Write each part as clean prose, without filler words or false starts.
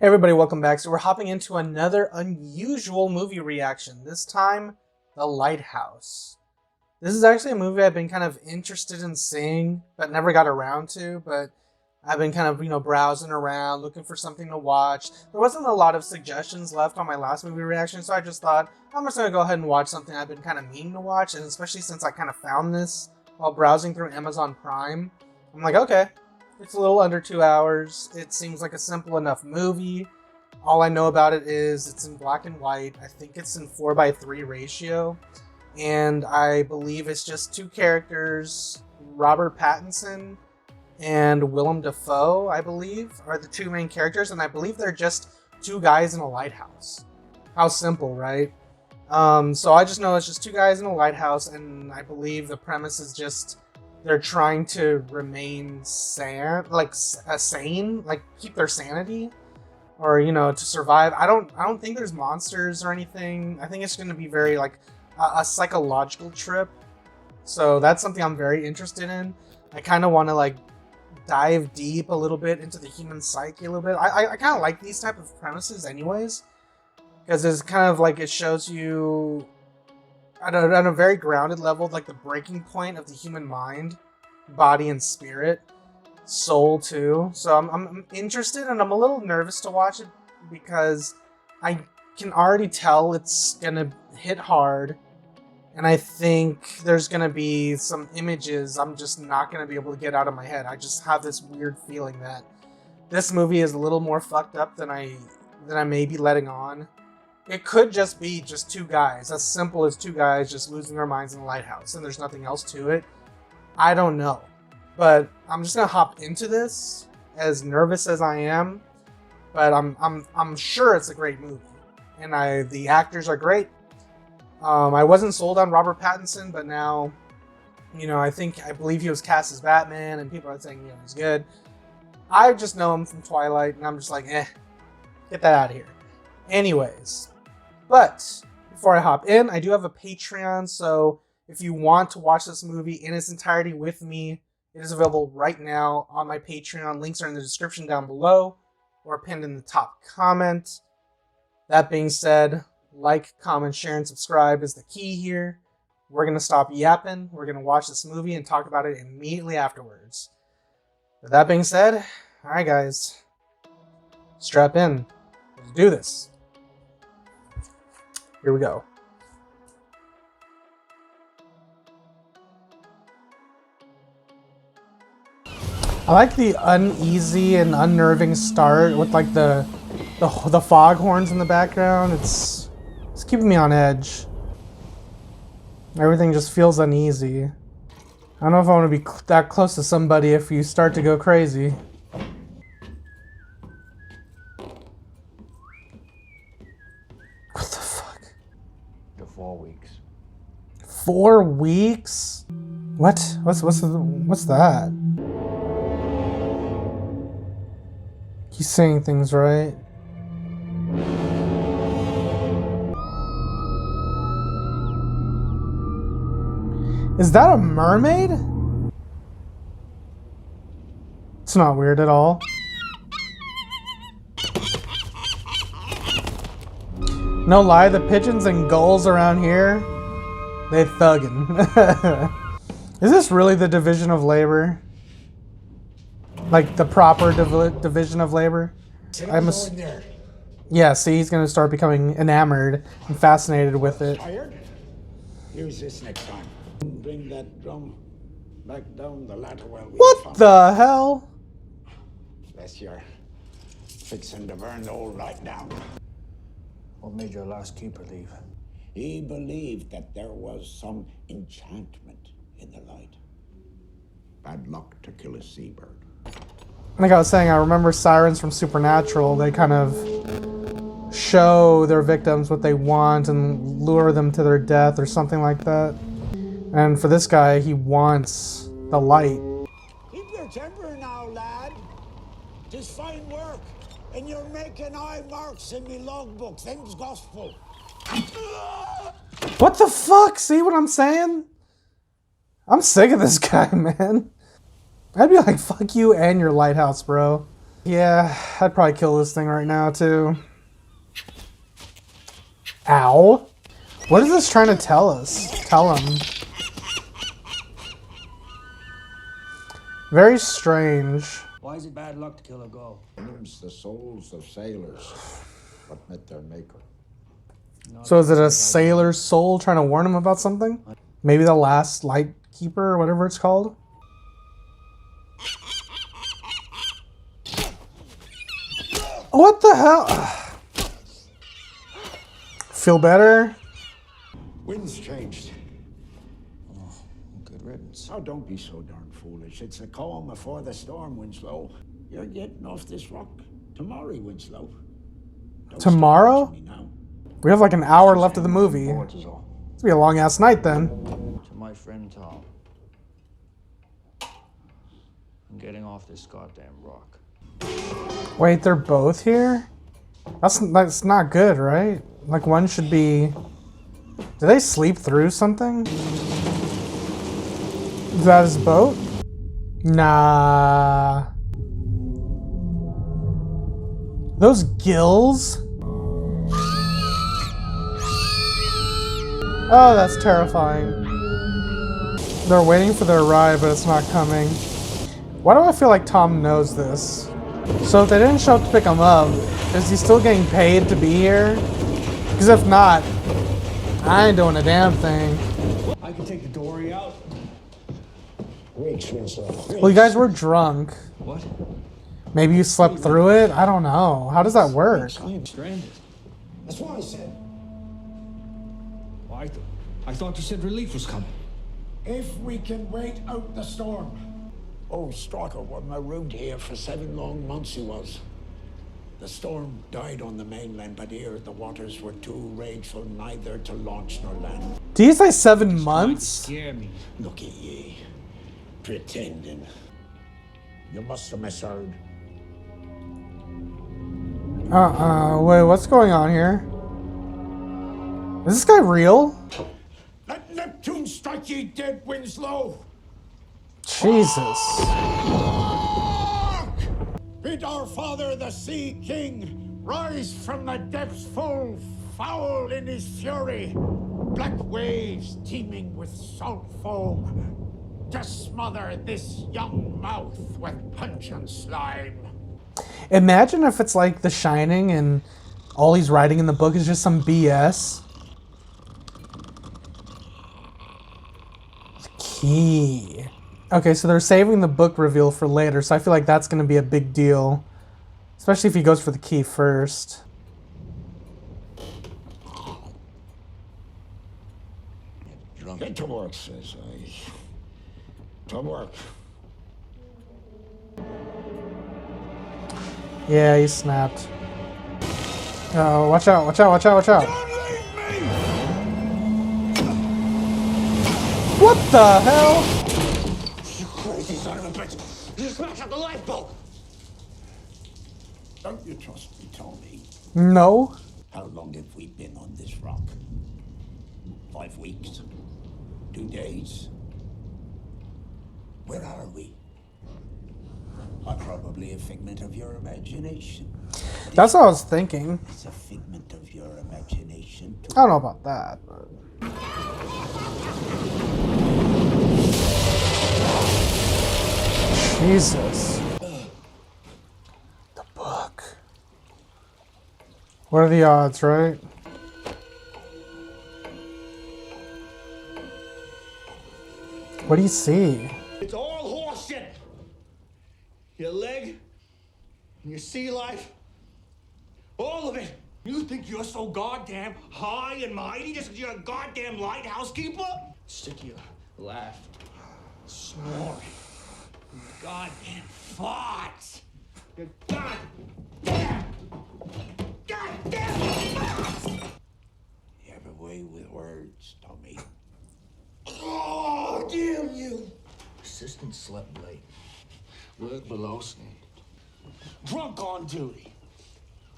Hey everybody, welcome back. So we're hopping into another unusual movie reaction. This time, The Lighthouse. This is actually a movie I've been kind of interested in seeing, but never got around to. But I've been kind of, browsing around, looking for something to watch. There wasn't a lot of suggestions left on my last movie reaction, so I just thought, I'm just going to go ahead and watch something I've been kind of meaning to watch. And especially since I kind of found this while browsing through Amazon Prime, I'm like, okay. It's a little under 2 hours. It seems like a simple enough movie. All I know about it is it's in black and white. I think it's in 4:3 ratio. And I believe it's just two characters, Robert Pattinson and Willem Dafoe, I believe, are the two main characters. And I believe they're just two guys in a lighthouse. How simple, right? So I just know it's just two guys in a lighthouse, and I believe the premise is just they're trying to remain sane, keep their sanity, or to survive. I don't think there's monsters or anything. I think it's going to be very like a psychological trip. So that's something I'm very interested in. I kind of want to dive deep a little bit into the human psyche a little bit. I kind of like these type of premises, anyways, because it's kind of like it shows you at a very grounded level, like the breaking point of the human mind, body and spirit, soul too. So I'm interested, and I'm a little nervous to watch it because I can already tell it's gonna hit hard, and I think there's gonna be some images I'm just not gonna be able to get out of my head. I just have this weird feeling that this movie is a little more fucked up than I may be letting on. It could just be just two guys, as simple as two guys just losing their minds in a lighthouse, and there's nothing else to it. I don't know, but I'm just gonna hop into this as nervous as I am. But I'm sure it's a great movie, and the actors are great. I wasn't sold on Robert Pattinson, but now, I believe he was cast as Batman, and people are saying he's good. I just know him from Twilight, and I'm just like, get that out of here. Anyways. But before I hop in, I do have a Patreon, so if you want to watch this movie in its entirety with me, it is available right now on my Patreon. Links are in the description down below or pinned in the top comment. That being said, like, comment, share, and subscribe is the key here. We're going to stop yapping. We're going to watch this movie and talk about it immediately afterwards. With that being said, alright guys, strap in. Let's do this. Here we go. I like the uneasy and unnerving start with the foghorns in the background. It's keeping me on edge. Everything just feels uneasy. I don't know if I want to be that close to somebody if you start to go crazy. What the fuck? 4 weeks. 4 weeks? What? What's that? He's saying things right. Is that a mermaid? It's not weird at all. No lie, the pigeons and gulls around here, they thuggin'. Is this really the division labor? Like the proper division of labor? Yeah, see, he's gonna start becoming enamored and fascinated with it. Tired? Use this next time. Bring that drum back down the ladder while we What the hell? Bless your fixing to burn the old light down. What made your last keeper leave? He believed that there was some enchantment in the light. Bad luck to kill a seabird. Like I was saying, I remember sirens from Supernatural. They kind of show their victims what they want and lure them to their death or something like that. And for this guy, he wants the light. Keep your temper now, lad. 'Tis fine work, and you're making eye marks in me logbook. Them's gospel. What the fuck? See what I'm saying? I'm sick of this guy, man. I'd be like, fuck you and your lighthouse, bro. Yeah, I'd probably kill this thing right now, too. Ow. What is this trying to tell us? Tell him. Very strange. Why is it bad luck to kill a gull? Names the souls of sailors, what met their maker. So is it a sailor's soul trying to warn him about something? Maybe the last light keeper or whatever it's called? What the hell? Feel better? Wind's changed. Oh, good riddance. Oh, don't be so darn foolish. It's a calm before the storm, Winslow. You're getting off this rock tomorrow, Winslow. Don't Tomorrow? start watching me now. We have like an hour left of the movie. Boards is all. It's gonna be a long ass night then. To my friend Tom. I'm getting off this goddamn rock. Wait, they're both here? That's not good, right? Like one should be... Do they sleep through something? Is that his boat? Nah. Those gills? Oh, that's terrifying. They're waiting for their ride, but it's not coming. Why do I feel like Tom knows this? So if they didn't show up to pick him up, is he still getting paid to be here? Because if not, I ain't doing a damn thing. I can take the dory out. Weeks, Winslow. Well, you guys were drunk. What? Maybe you slept through it? I don't know. How does that work? I am stranded. That's what I said. Well, I thought you said relief was coming. If we can wait out the storm. Oh, Stryker was marooned here for 7 long months he was. The storm died on the mainland, but here the waters were too rageful neither to launch nor land. Do you say 7 months? Scare me. Look at ye, pretending. You must have misheard. Wait, what's going on here? Is this guy real? Let Neptune strike ye dead, Winslow! Jesus. Bid our father, the Sea King, rise from the depths full foul in his fury. Black waves teeming with salt foam to smother this young mouth with pungent slime. Imagine if it's like The Shining and all he's writing in the book is just some BS. Key. Okay, so they're saving the book reveal for later, so I feel like that's going to be a big deal. Especially if he goes for the key first. Get to work, says I. To work. Yeah, he snapped. Oh, watch out, watch out, watch out, watch out. Don't leave me! What the hell? You crazy son of a bitch! You smashed up the lifeboat! Don't you trust me, Tony? No. How long have we been on this rock? 5 weeks? 2 days? Where are we? Are probably a figment of your imagination. That's what I was thinking. It's a figment of your imagination, too. I don't know about that, but... Jesus. The book. What are the odds, right? What do you see? It's all horseshit. Your leg and your sea life, all of it. You think you're so goddamn high and mighty just because you're a goddamn lighthouse keeper? Stick your laugh, snoring, goddamn farts. You goddamn farts. You have a way with words, Tommy. Oh, damn you. Assistant slept late. Work below standard. Drunk on duty.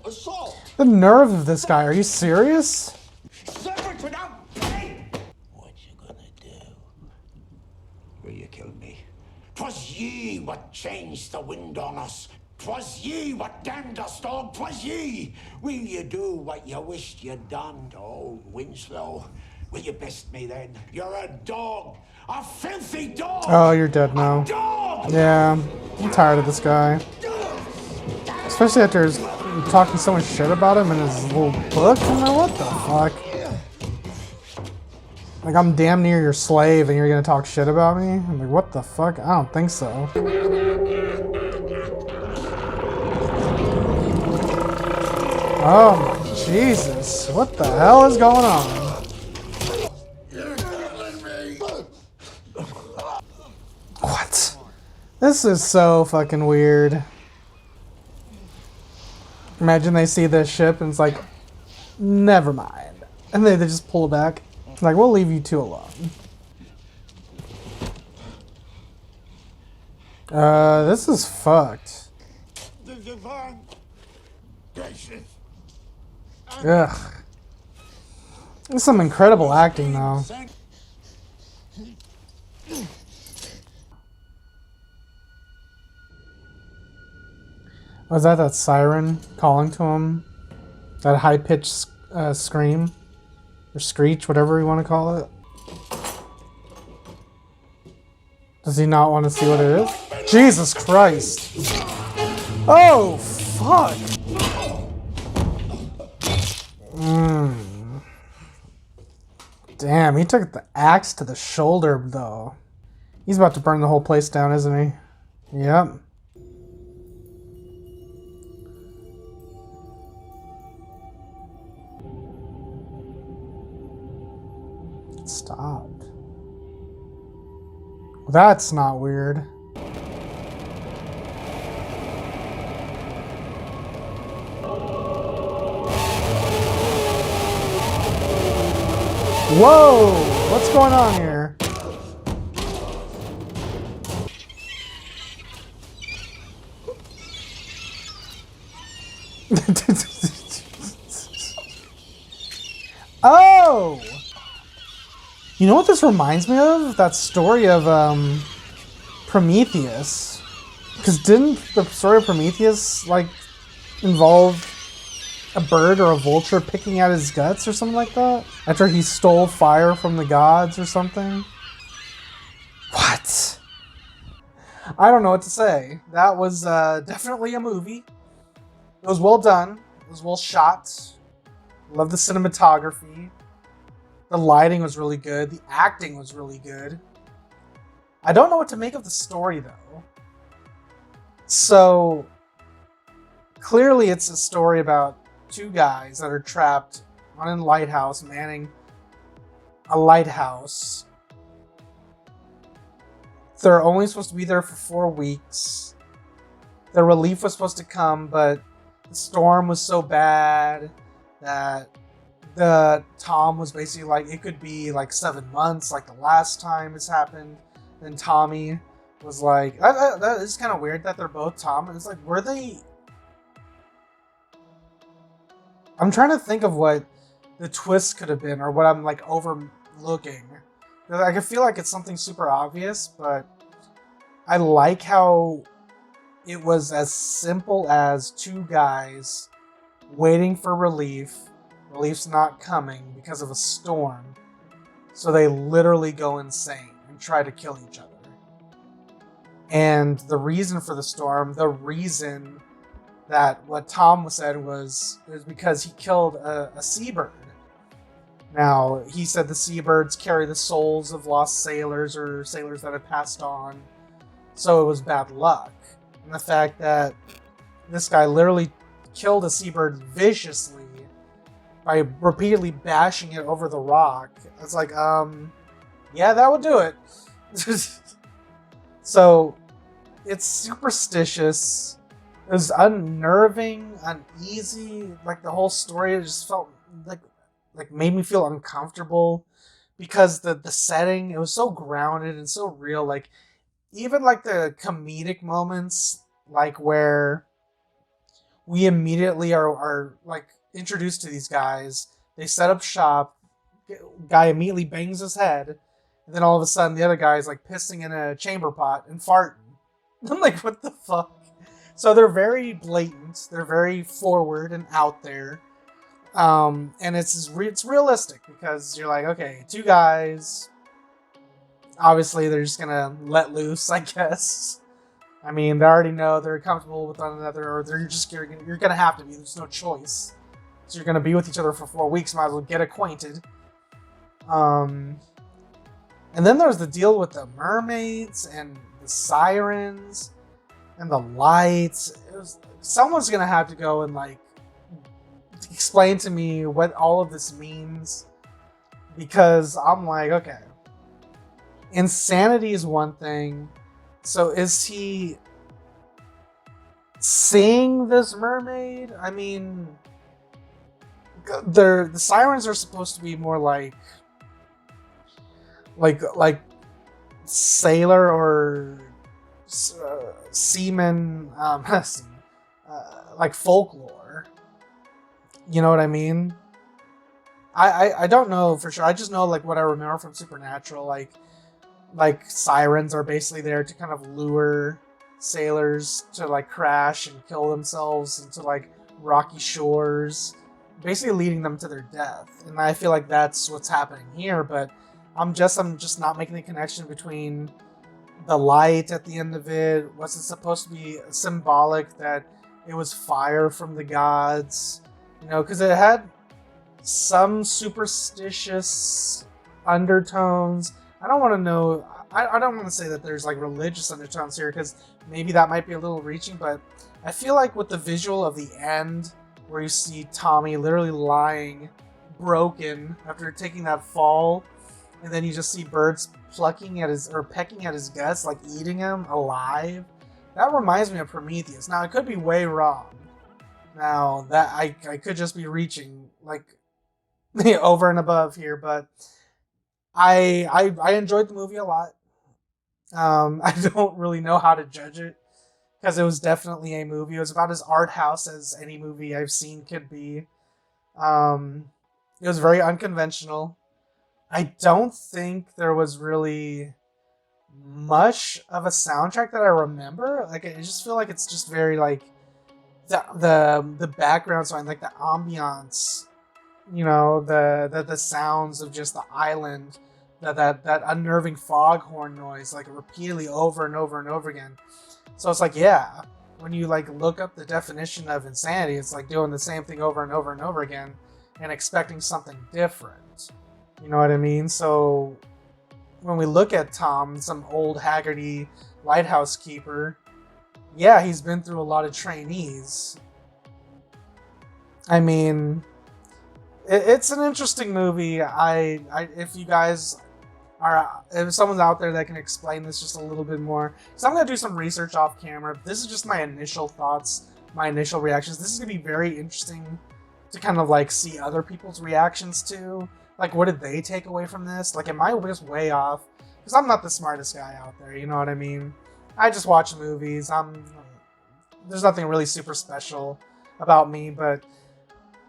Assault. The nerve of this guy, are you serious? Severance without pay. What you gonna do? Will you kill me? 'Twas ye what changed the wind on us. 'Twas ye what damned us, dog, 'twas ye! Will you do what you wished you'd done to old Winslow? Will you best me then? You're a dog! A filthy dog! Oh, you're dead now. A dog! Yeah, I'm tired of this guy. Especially after he's talking so much shit about him in his little book. I'm like, what the fuck? Like, I'm damn near your slave and you're gonna talk shit about me? I'm like, what the fuck? I don't think so. Oh my Jesus. What the hell is going on? What? This is so fucking weird. Imagine they see this ship and it's like, never mind. And they just pull back. Like, we'll leave you two alone. This is fucked. The divine gracious. Ugh. There's some incredible acting, though. Was that siren calling to him? That high-pitched scream? Or screech, whatever you want to call it. Does he not want to see what it is? Jesus Christ! Oh, fuck! Damn, he took the axe to the shoulder, though. He's about to burn the whole place down, isn't he? Yep. It stopped. Well, that's not weird. Whoa! What's going on here? Oh! You know what this reminds me of? That story of Prometheus. Because didn't the story of Prometheus like involve a bird or a vulture picking out his guts or something like that? After he stole fire from the gods or something? What? I don't know what to say. That was definitely a movie. It was well done. It was well shot. Love the cinematography. The lighting was really good. The acting was really good. I don't know what to make of the story, though. So, clearly it's a story about two guys that are trapped on a lighthouse, manning a lighthouse. They're only supposed to be there for 4 weeks. The relief was supposed to come, but the storm was so bad that Tom was basically like, it could be like 7 months, like the last time this happened. Then Tommy was like, that is kind of weird that they're both Tom. And it's like, were they... I'm trying to think of what the twist could have been, or what I'm like overlooking. I can feel like it's something super obvious, but I like how it was as simple as two guys waiting for relief. Relief's not coming because of a storm. So they literally go insane and try to kill each other. And the reason for the storm, the reason that what Tom said was because he killed a seabird. Now, he said the seabirds carry the souls of lost sailors or sailors that had passed on. So it was bad luck. And the fact that this guy literally killed a seabird viciously by repeatedly bashing it over the rock. It's like, yeah, that would do it. So, it's superstitious. It was unnerving, uneasy. Like, the whole story just felt like made me feel uncomfortable because the setting, it was so grounded and so real. Like, even like the comedic moments, like where we immediately are like introduced to these guys. They set up shop. Guy immediately bangs his head, and then all of a sudden the other guy is like pissing in a chamber pot and farting. I'm like, what the fuck? So they're very blatant. They're very forward and out there. And it's realistic because you're like, okay, two guys. Obviously, they're just gonna let loose, I guess. I mean, they already know they're comfortable with one another, or you're gonna have to be. There's no choice. So you're gonna be with each other for 4 weeks. Might as well get acquainted. And then there's the deal with the mermaids and the sirens and the lights. Someone's gonna have to go and like explain to me what all of this means, because I'm like, okay, insanity is one thing. So is he seeing this mermaid? I mean, the sirens are supposed to be more like sailor or seaman, like folklore. You know what I mean? I don't know for sure. I just know like what I remember from Supernatural, like sirens are basically there to kind of lure sailors to like crash and kill themselves into like rocky shores, basically leading them to their death. And I feel like that's what's happening here, but I'm just not making the connection between the light at the end of it. Was it supposed to be symbolic that it was fire from the gods? You know, because it had some superstitious undertones. I don't want to know. I don't want to say that there's like religious undertones here, because maybe that might be a little reaching. But I feel like with the visual of the end, where you see Tommy literally lying broken after taking that fall, and then you just see birds pecking at his guts, like eating him alive. That reminds me of Prometheus. Now, I could be way wrong. Now, that I could just be reaching like over and above here, but I enjoyed the movie a lot. I don't really know how to judge it, because it was definitely a movie. It was about as art house as any movie I've seen could be. It was very unconventional. I don't think there was really much of a soundtrack that I remember. Like, I just feel like it's just very like the background sound, like the ambiance, you know, the sounds of just the island, that unnerving foghorn noise, like repeatedly over and over and over again. So it's like, yeah, when you like look up the definition of insanity, it's like doing the same thing over and over and over again and expecting something different. You know what I mean? So when we look at Tom, some old haggardy lighthouse keeper, yeah, he's been through a lot of trainees. I mean, it's an interesting movie. If you guys are, if someone's out there that can explain this just a little bit more, so I'm gonna do some research off camera. This is just my initial thoughts, my initial reactions. This is gonna be very interesting to kind of like see other people's reactions to. Like, what did they take away from this? Like, am I just way off? Because I'm not the smartest guy out there, you know what I mean? I just watch movies. There's nothing really super special about me, but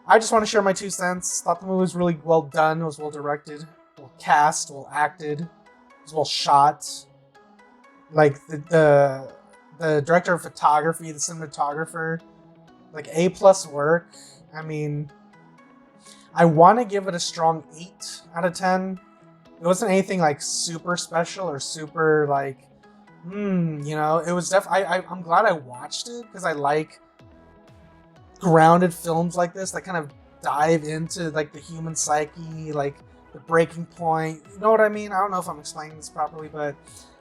I just want to share my 2 cents. Thought the movie was really well done. It was well directed, well cast, well acted. It was well shot. Like, the director of photography, the cinematographer, like A+ work. I mean, I want to give it a strong 8 out of 10. It wasn't anything like super special or super like, you know, it was I'm glad I watched it, because I like grounded films like this that kind of dive into like the human psyche, like the breaking point. You know what I mean? I don't know if I'm explaining this properly, but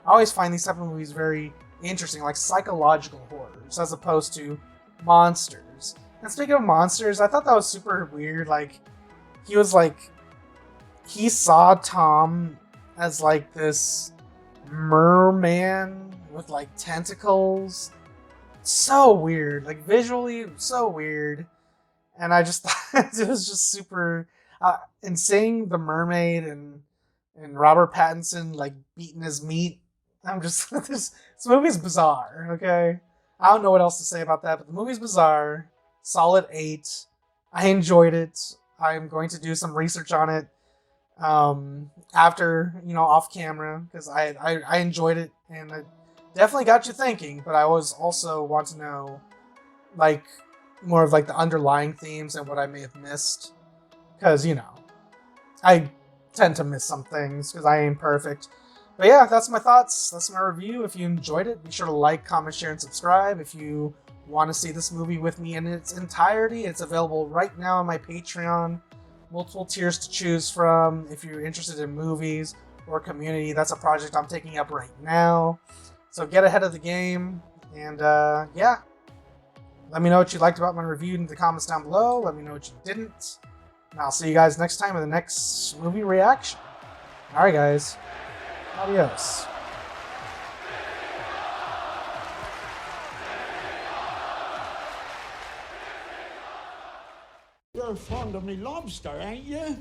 I always find these type of movies very interesting, like psychological horrors as opposed to monsters. And speaking of monsters, I thought that was super weird. Like, he saw Tom as like this merman with like tentacles. So weird, like visually so weird. And I just thought it was just super, and seeing the mermaid and Robert Pattinson like beating his meat, I'm just this movie's bizarre. Okay, I don't know what else to say about that, but the movie's bizarre. Solid 8. I enjoyed it. I'm going to do some research on it after, you know, off camera, because I enjoyed it, and definitely got you thinking, but I always also want to know, like, more of like the underlying themes and what I may have missed. Because, you know, I tend to miss some things because I ain't perfect. But yeah, that's my thoughts. That's my review. If you enjoyed it, be sure to like, comment, share, and subscribe. If you want to see this movie with me in its entirety, it's available right now on my Patreon. Multiple tiers to choose from. If you're interested in movies or community, that's a project I'm taking up right now. So get ahead of the game. And yeah, let me know what you liked about my review in the comments down below. Let me know what you didn't. And I'll see you guys next time in the next movie reaction. Alright guys, adios. You're fond of me lobster, ain't you?